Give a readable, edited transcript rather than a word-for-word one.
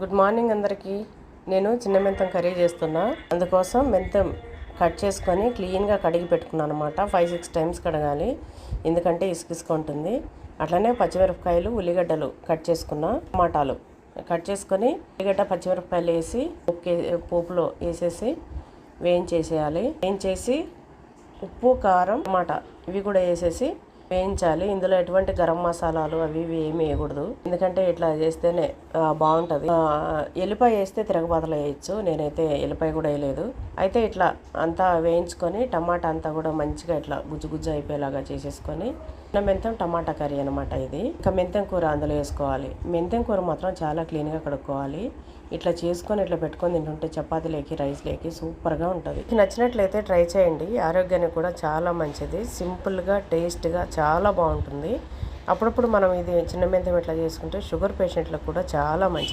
Good morning అందరికీ. నేను చిన్న మెంతం కర్రీ చేస్తున్నా. అందుకోసం మెంతం కట్ చేసుకొని క్లీన్గా కడిగి పెట్టుకున్నాను అనమాట. 5-6 టైమ్స్ కడగాలి, ఎందుకంటే ఇసుక ఉంటుంది. అట్లనే పచ్చిమిరపకాయలు, ఉల్లిగడ్డలు కట్ చేసుకున్నా, టమాటాలు కట్ చేసుకొని ఉల్లిగడ్డ పచ్చిమిరపకాయలు వేసి పోపులో వేసేసి వేయించేసి ఉప్పు, కారం, టమాటా ఇవి కూడా వేసేసి వేయించాలి. ఇందులో ఎటువంటి గరం మసాలాలు అవి ఇవి ఏమి వేయకూడదు, ఎందుకంటే ఇట్లా చేస్తేనే బాగుంటుంది. ఎల్లిపాయ వేస్తే తిరగబాతలు వేయచ్చు, నేనైతే ఎల్లిపాయ కూడా వేయలేదు. అయితే ఇట్లా అంతా వేయించుకొని టమాటా అంతా కూడా మంచిగా ఇట్లా గుజ్జు అయిపోయేలాగా చేసేసుకొని మెంతం టమాటా కర్రీ అనమాట ఇది. ఇంకా మెంతం కూర అందులో వేసుకోవాలి. మెంతం కూర మాత్రం చాలా క్లీన్గా కడుక్కోవాలి. ఇట్లా చేసుకొని ఇట్లా పెట్టుకొని తింటుంటే చపాతీలోకి, రైస్లోకి సూపర్గా ఉంటుంది. నచ్చినట్లయితే ట్రై చేయండి. ఆరోగ్యానికి కూడా చాలా మంచిది. సింపుల్గా, టేస్ట్గా చాలా బాగుంటుంది. అప్పుడప్పుడు మనం ఇది చిన్న మెంతం ఇట్లా చేసుకుంటే షుగర్ పేషెంట్లకు కూడా చాలా మంచిది.